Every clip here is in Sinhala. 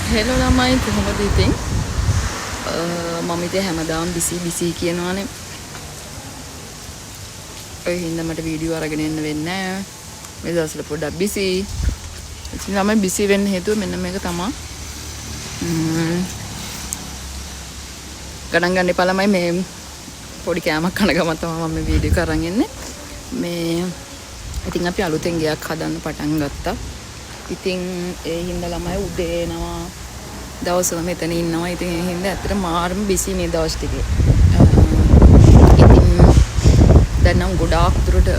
හෙලෝ ළමයි කොහොමද ඉතින්? මම ඉතින් හැමදාම බිසි කියනවානේ. ඔය හින්දා මට වීඩියෝ අරගෙන එන්න වෙන්නේ නැහැ. මේ දවස්වල පොඩ්ඩක් බිසි. ඉතින් ළමයි බිසි වෙන්න හේතුව මෙන්න මේක තමයි. ගණන් ගන්න එපා ළමයි මේ පොඩි කෑමක් කන ගමන් තමයි මම මේ වීඩියෝ එක අරන් එන්නේ. මේ ඉතින් අපි අලුතෙන් ගයක් හදන්න පටන් ගත්තා. ඉතින් ඒ හින්දා ළමයි උදේ එනවා දවසම මෙතන ඉන්නවා. ඉතින් ඒ හින්දා ඇත්තට මාර්ම බිසි මේ දවස් ටිකේ. ඉතින් දැන් නම් ගොඩාක් දුරට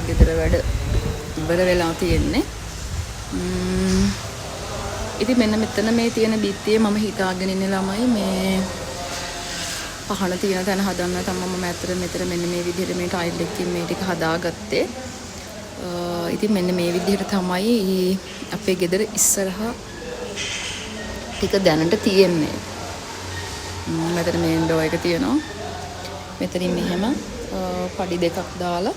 ගෙදර වැඩ ඉවර වෙලා තියෙන්නේ. ඉතින් මෙන්න මෙතන මේ තියෙන බිත්තියේ මම හිතාගෙන ඉන්නේ ළමයි මේ පහන තියෙන තැන හදන්න තමයි මම ඇත්තට මෙතන මෙන්න මේ විදිහට මේ ටයිල් එකකින් මේ ටික හදාගත්තේ. ඉතින් මෙන්න මේ විදිහට තමයි අපේ ගෙදර ඉස්සරහා ටික දැනට තියෙන්නේ. මෙතන මේ ඩෝ එක තියෙනවා. මෙතනින් මෙහෙම පඩි දෙකක් දාලා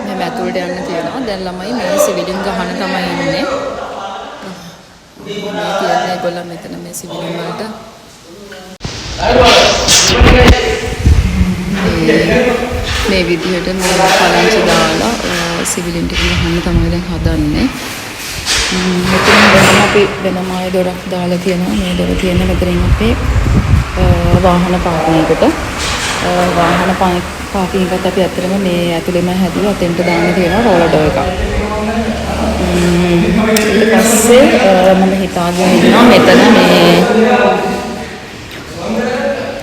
මෙහෙම ඇතුළට යන්න තියෙනවා. දැන් ළමයි මේ සිවිලින් ගහන තමයි ඉන්නේ. මේ කියන්නේ ඒගොල්ලෝ මෙතන මේ සිවිලින් වලට මේ විදිහට මේ පලංචි දාලා සිවිලින් ටික ගහන්න තමයි දැන් හදන්නේ. මෙතන අපි වෙනම ආය දොරක් දාලා තියෙනවා. මේ දොර තියෙන මෙතනින් අපේ වාහන පාර්කින් එකට වාහන පාර්කින් එකට අපි ඇත්තටම මේ ඇතුළේම හැදුවා. අතෙන්ට දාන්න තියෙනවා රෝලර් ඩෝ එකක්. ඊට පස්සේ මම හිතාගෙන ඉන්නවා මෙතන මේ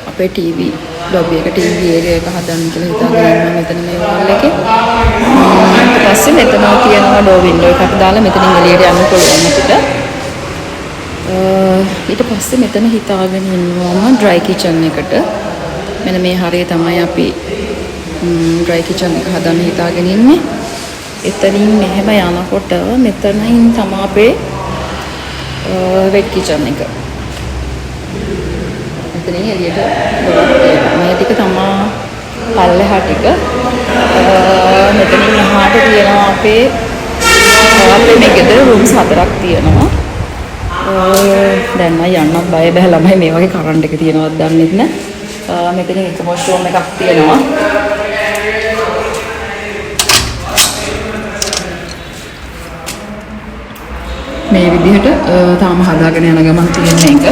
අපේ ටීවී ලොබි එක ටීවී ඒරියා එක හදන්න කියලා හිතාගෙන ඉන්නවා මෙතන මේ වෝල් එකේ. ඊට පස්සේ මෙතන තියෙනවා ඩෝ වින්ඩෝ එකක් දාලා මෙතනින් එළියට යන්න පුළුවන් අපිට. ඊට පස්සේ මෙතන හිතාගෙන ඉන්නවා ඩ්‍රයි කිචන් එකට. මෙන්න මේ හරිය තමයි අපි ඩ්‍රයි කිචන් එක හදන්න හිතාගෙන ඉන්නේ. එතනින් මෙහෙම යනකොට මෙතනින් තමයි අපේ වෙට් කිචන් එක. මෙතනින් එළියට මේ ටික තමයි පල්ලෙහා ටික. මෙතනින් එහාට තියෙනවා අපේ මේ ගෙදර රූම්ස් 4ක් තියෙනවා. දැන් නම් යන්නත් බය බෑ ළමයි මේ වගේ කරන්ට් එක තියෙනවද දන්නේ නැහැ. මෙතනින් එක වොෂ්රූම් එකක් තියෙනවා. මේ විදිහට තාම හදාගෙන යන ගමන් තියෙන එක.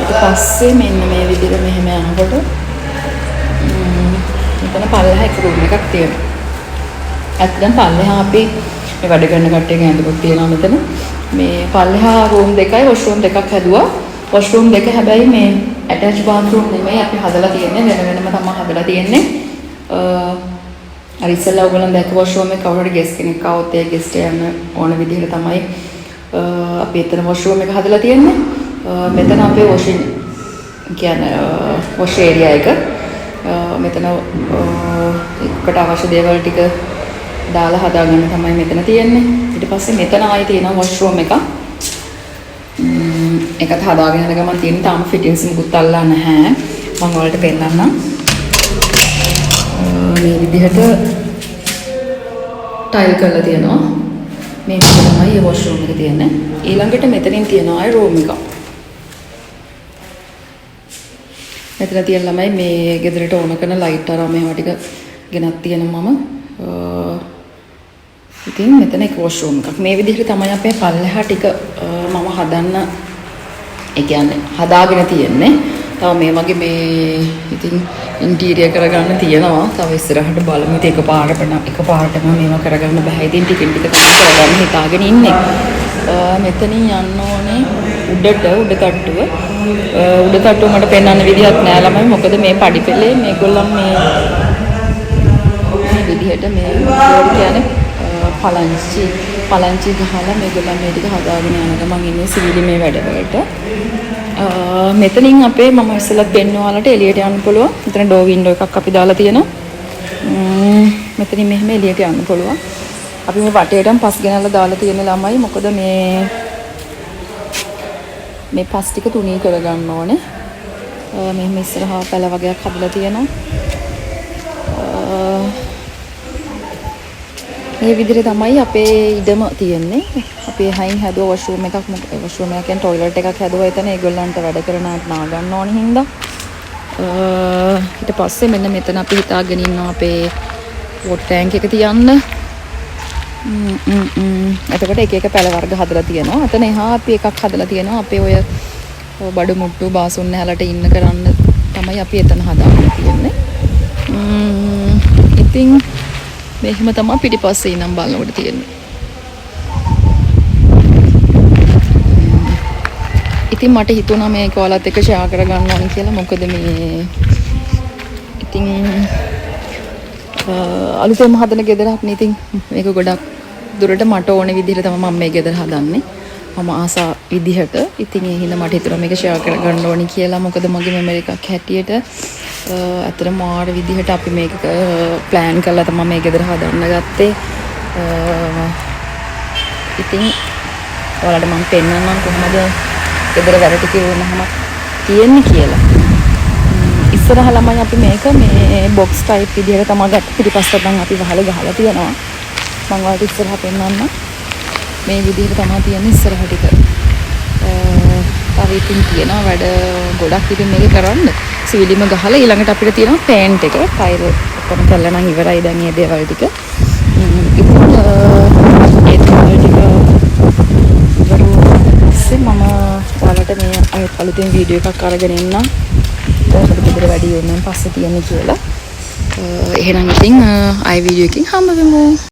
ඊට පස්සේ මෙන්න මේ විදිහට මෙහෙම යනකොට මෙතන පල්ලෙහා එක රූම් එකක් තියෙනවා. ඇත්තටම පල්ලෙහා අපි මේ වැඩ කරන කට්ටියගේ ඇඳපොත් තියෙනවා මෙතන. මේ පල්ලෙහා රූම් දෙකයි වොෂ්රූම් දෙකක් හැදුවා. වොෂ්රූම් දෙක හැබැයි මේ ඇටච් බාත්රූම් නෙමෙයි අපි හදලා තියෙන්නේ. වෙන වෙනම තමයි හදලා තියෙන්නේ. අර ඉස්සෙල්ලා ඔයගොල්ලන් දැක්ක වොෂ්රූම් එක කවුරුහරි ගෙස්ට් කෙනෙක් ආවොත් ඒ ගෙස්ට් යන ඕන විදිහට තමයි අපි එතන වොෂ්රූම් එක හදලා තියෙන්නේ. මෙතන අපේ වොෂින් කියන්නේ වොෂ් ඒරියා එක. මෙතන එකට අවශ්‍ය දේවල් ටික දාලා හදාගන්න තමයි මෙතන තියෙන්නේ. ඊට පස්සේ මෙතන ආයේ තියෙනවා වොෂ්රූම් එක. ඒකත් හදාගෙන යන ගමන් තියෙන තාම ෆිටින්ස් මුකුත් අල්ලලා නැහැ. මම ඔයාලට පෙන්නන්නම්. මේ විදිහට ටයිල් කරලා තියෙනවා. මේ තමයි වොෂ්රූම් එක තියෙන්නේ. ඊළඟට මෙතනින් තියෙනවා ආයේ රූම් එක. මෙතන තියෙන ළමයි මේ ගෙදරට ඕන කරන ලයිට් අරන් මේවා ටික ගෙනත් තියෙනවා මම. ඉතින් මෙතන එක වොෂ්රූම් එකක්. මේ විදිහට තමයි අපේ පල්ලෙහා ටික මම හදන්න ඒ කියන්නේ හදාගෙන තියෙන්නේ. තව මේ වගේ මේ ඉතින් ඉන්ටීරියර් කරගන්න තියෙනවා. තව ඉස්සරහට බලමු. ඉතින් එකපාරටම මේවා කරගන්න බෑ. ඉතින් ටිකෙන් ටික තමයි කරගන්න හිතාගෙන ඉන්නේ. මෙතනින් යන්න ඕනේ උඩ තට්ටුව. උඩ තට්ටුව මට පෙන්වන්න විදිහක් නෑ ළමයි. මොකද මේ පඩිපෙළේ මේගොල්ලන් මේ විදිහට මේ කියන්නේ පලංචි ගහලා මේගොල්ලන් මේ ටික හදාගෙන යනවා. මම ඉන්නේ සිවිලි මේ වැඩවලට. මෙතනින් අපේ මම ඉස්සෙල්ලා පෙන්වුවාලට එළියට යන්න පුළුවන්. මෙතන ඩෝ වින්ඩෝ එකක් අපි දාලා තියෙනවා. මෙතනින් මෙහෙම එළියට යන්න පුළුවන්. අපි මේ වටේටම පස් ගෙනල්ලා දාලා තියෙන ළමයි. මොකද මේ පස් ටික තුනී කරගන්න ඕනේ. මෙහෙම ඉස්සරහා පැල වගේක් හදලා තියෙනවා. මේ විදිහට තමයි අපේ ඉඩම තියෙන්නේ. අපි හයින් හැදුවා වොෂරූම් එකක් වොෂරූම් එකෙන් টয়ලට් එකක් හැදුවා එතන ඒගොල්ලන්ට වැඩ කරන අයට නා ගන්න ඕනේ හින්දා. ඊට පස්සේ මෙන්න මෙතන අපි හිතාගෙන ඉන්නවා අපේ වොටර් ටැංක් එක තියන්න. එතකොට එක එක පැල වර්ග හදලා තියෙනවා. අතන එහා අපි එකක් හදලා තියෙනවා. අපේ ඔය බඩු මුට්ටු බාසුන් නැහැලට ඉන්න කරන්න තමයි අපි එතන හදාගෙන තියෙන්නේ. ඉතින් මේකම තමයි පිටිපස්සේ ඉනම් බලනකොට තියෙන්නේ. ඉතින් මට හිතුණා මේක ඔයාලත් එක්ක ෂෙයා කරගන්න ඕනේ කියලා. මොකද මේ ඉතින් අලුතෙන්ම හදන ගෙදරක් නේ. ඉතින් මේක ගොඩක් දුරට මට ඕනේ විදිහට තමයි මම මේ ගෙදර හදන්නේ. මම ආසා විදිහට. ඉතින් ඒ හින්දා මට හිතුණා මේක ෂෙයා කරගන්න ඕනේ කියලා. මොකද මගේ මෙමරි එකක් හැටියට අතන මාර විදිහට අපි මේක ප්ලෑන් කරලා තමයි මේ ගෙදර හදන්න ගත්තේ. ඉතින් ඔයාලට මම පෙන්නන්නම් කොහොමද ගෙදර වැඩ ටික වුණාම තියෙන්නේ කියලා. ඉස්සරහ ළමයි අපි මේක මේ බොක්ස් ටයිප් විදිහට තමයි ගත්ත. පිටිපස්සට නම් අපි වහල ගහලා තියෙනවා. මම ඔයාලට ඉස්සරහ පෙන්නන්නම්. මේ විදිහට තමයි තියෙන්නේ ඉස්සරහ ටික. තව ඉතින් තියෙනවා වැඩ ගොඩක් ඉතින් මේක කරන්න. සිවිලිම ගහලා ඊළඟට අපිට තියෙනවා පේන්ට් එක. ටයිල් ඔක්කොම කරලා නම් ඉවරයි දැන් මේ දේවල් ටික. ඉතින් ඒ දේවල් ටික ඉවරුනොත් මම ඔයාලට මේ අලුතෙන් වීඩියෝ එකක් අරගෙන එන්නම්. කොහොමද ගෙදර වැඩි වෙනන් පස්සේ තියන්නේ කියලා. එහෙනම් ඉතින් ආයි වීඩියෝ එකකින් හම්බ වෙමු.